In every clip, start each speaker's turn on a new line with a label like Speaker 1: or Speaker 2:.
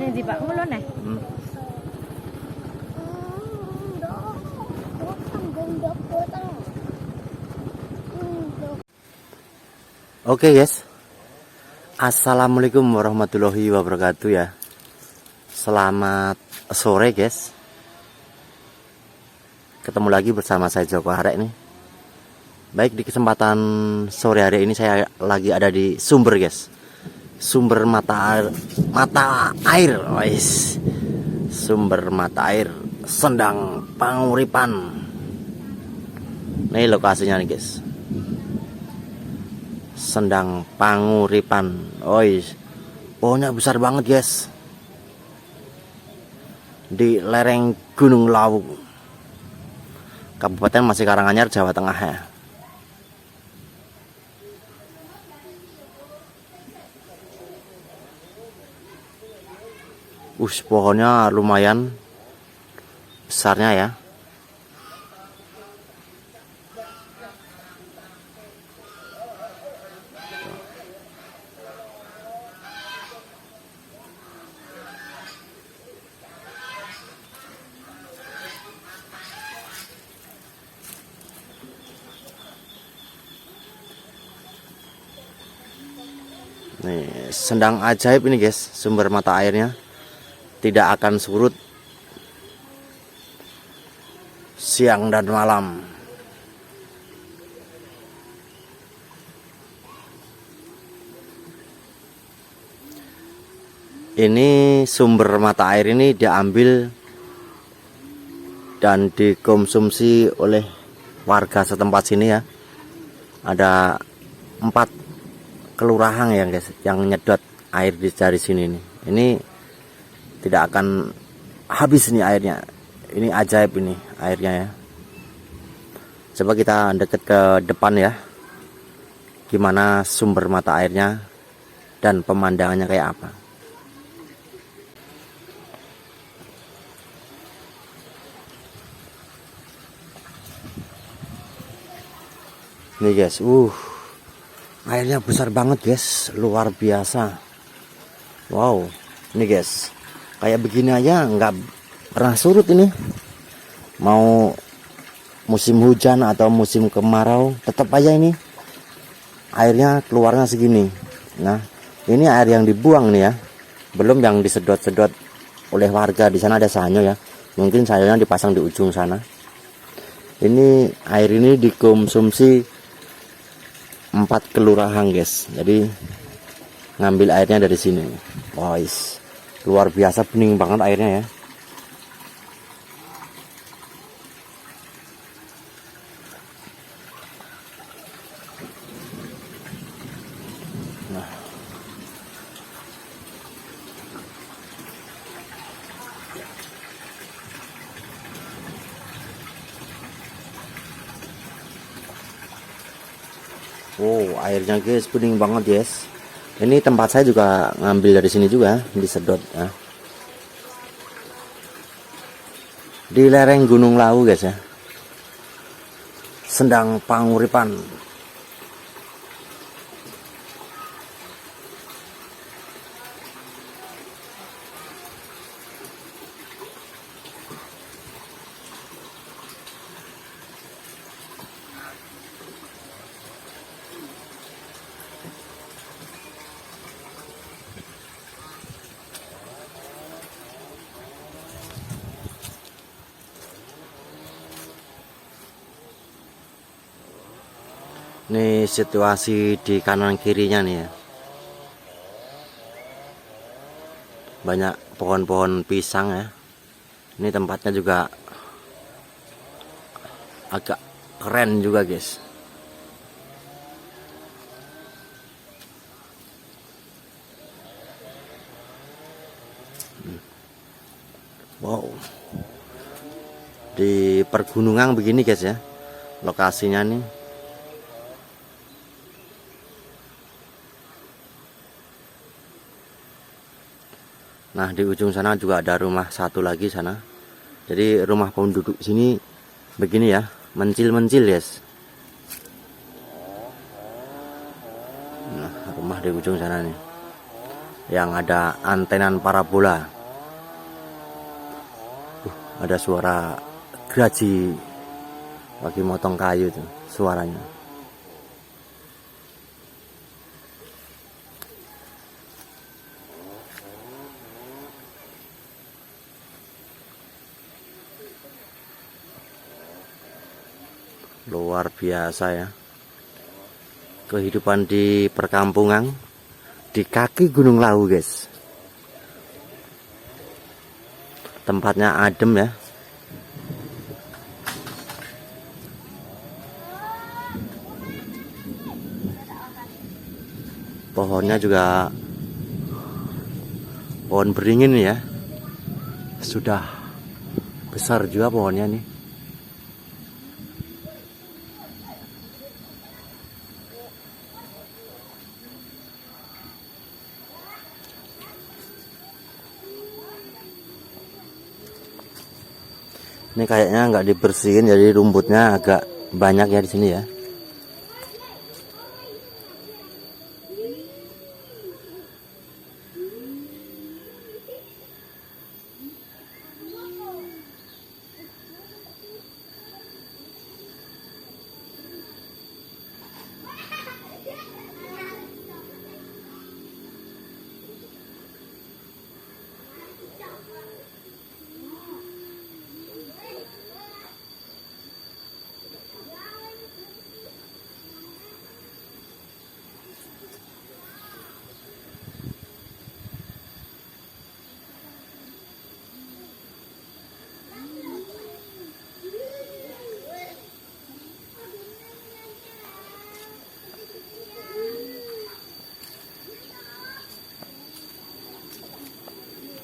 Speaker 1: Nih di Pak Mulon nih.
Speaker 2: Oke guys, assalamualaikum warahmatullahi wabarakatuh ya. Selamat sore guys. Ketemu lagi bersama saya Joko Arek nih. Baik, di kesempatan sore hari ini saya lagi ada di sumber guys. Sumber mata air, guys. Sumber mata air Sendang Panguripan. Ini lokasinya nih guys. Sendang Panguripan. Pohonnya besar banget guys. Di lereng Gunung Lawu, Kabupaten Masih Karanganyar, Jawa Tengah ya. Pohonnya lumayan besarnya ya. Nih, sendang ajaib ini guys, sumber mata airnya tidak akan surut siang dan malam. Ini sumber mata air ini diambil dan dikonsumsi oleh warga setempat sini ya. Ada 4 kelurahan ya guys yang nyedot air dari sini nih. Ini tidak akan habis nih airnya. Ini ajaib ini airnya ya. Coba kita deket ke depan ya. Gimana sumber mata airnya dan pemandangannya kayak apa. Nih guys, airnya besar banget guys, luar biasa. Wow, ini guys, kayak begini aja nggak pernah surut ini. Mau musim hujan atau musim kemarau, tetap aja ini airnya keluarnya segini. Nah, ini air yang dibuang nih ya, belum yang disedot-sedot oleh warga. Di sana ada sanyo ya, mungkin sanyonya dipasang di ujung sana. Ini air ini dikonsumsi 4 kelurahan guys, jadi ngambil airnya dari sini. Luar biasa, bening banget airnya ya. Airnya guys bening banget guys. Ini tempat saya juga ngambil dari sini juga, disedot ya. Di lereng Gunung Lawu guys ya. Sendang Panguripan. Nih situasi di kanan kirinya nih ya. Banyak pohon-pohon pisang ya. Ini tempatnya juga agak keren juga guys. Wow. Di pergunungan begini guys ya. Lokasinya nih. Nah, di ujung sana juga ada rumah satu lagi sana. Jadi rumah penduduk sini begini ya, mencil-mencil guys. Nah, rumah di ujung sana nih. yang ada antenan parabola. Ada suara geraji lagi motong kayu itu suaranya. Luar biasa ya. Kehidupan di perkampungan di kaki Gunung Lawu, guys. Tempatnya adem ya. Pohonnya juga pohon beringin ya. Sudah besar juga pohonnya nih. Ini kayaknya nggak dibersihin, jadi rumputnya agak banyak ya di sini ya.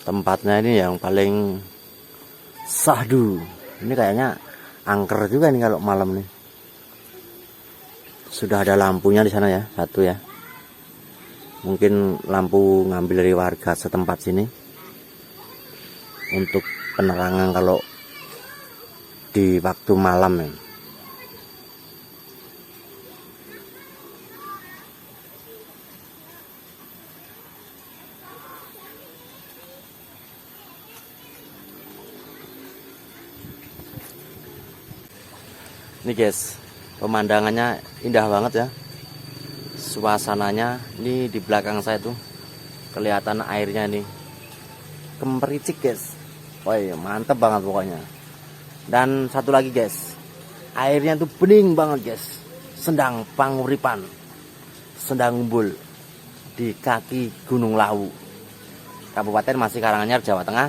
Speaker 2: Tempatnya ini yang paling sahdu. Ini kayaknya angker juga nih kalau malam nih. Sudah ada lampunya di sana ya, satu ya. Mungkin lampu ngambil dari warga setempat sini untuk penerangan kalau di waktu malam ya. Ini guys, pemandangannya indah banget ya. Suasananya ini di belakang saya tuh kelihatan airnya nih. Kemericik guys. Woi, mantep banget pokoknya. Dan satu lagi guys, airnya tuh bening banget guys. Sendang panguripan, sendang umbul di kaki Gunung Lawu, Kabupaten Masih Karanganyar, Jawa Tengah,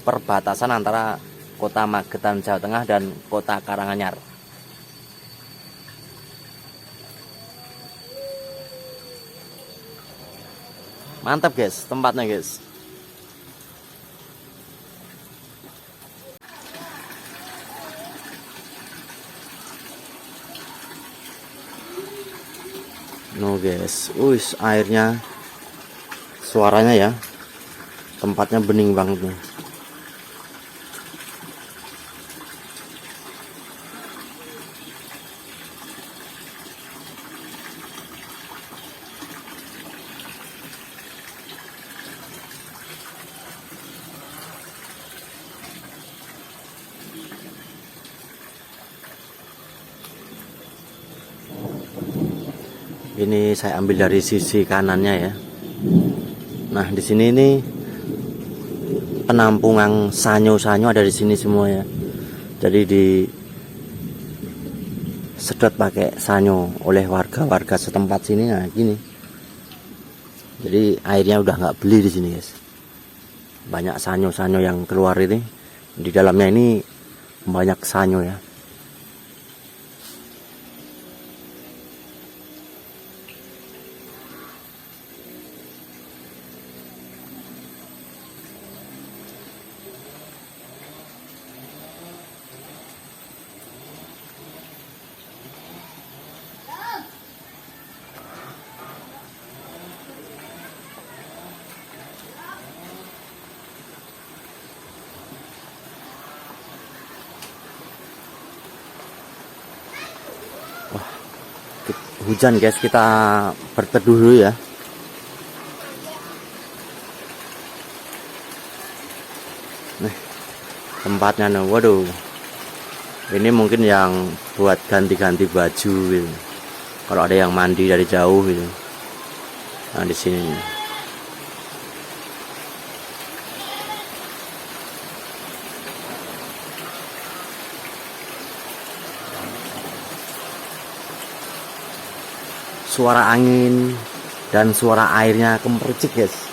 Speaker 2: perbatasan antara Kota Magetan, Jawa Tengah dan Kota Karanganyar. Mantap guys, tempatnya guys. No guys, airnya, suaranya ya, tempatnya bening banget nih. Ini saya ambil dari sisi kanannya ya. Nah, di sini ini penampungan sanyo-sanyo ada di sini semua ya. Jadi di sedot pakai sanyo oleh warga-warga setempat sini. Nah, gini. Jadi airnya udah nggak beli di sini, guys. Banyak sanyo-sanyo yang keluar ini. Di dalamnya ini banyak sanyo ya. Hujan guys, kita berteduh dulu ya. Nih, tempatnya nih, waduh. Ini mungkin yang buat ganti-ganti baju gitu. Kalau ada yang mandi dari jauh gitu. Nah, di sini. Suara angin dan suara airnya kemercik, guys.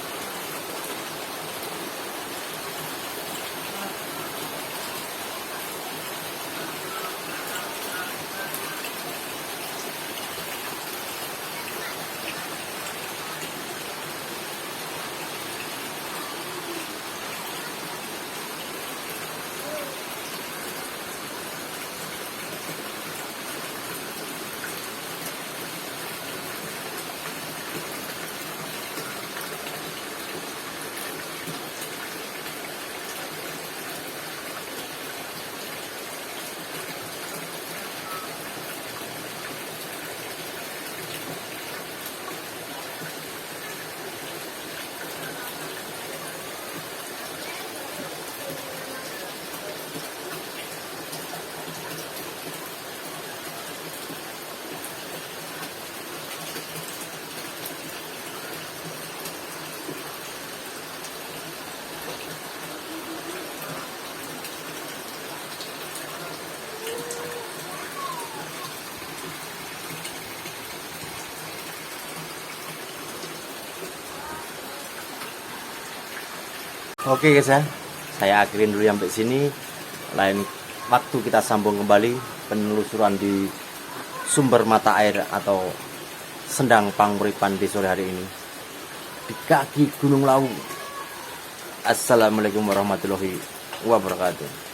Speaker 2: Oke guys ya, saya akhirin dulu sampai sini. Lain waktu kita sambung kembali penelusuran di sumber mata air atau sendang panguripan di sore hari ini di kaki Gunung Lawu. Assalamualaikum warahmatullahi wabarakatuh.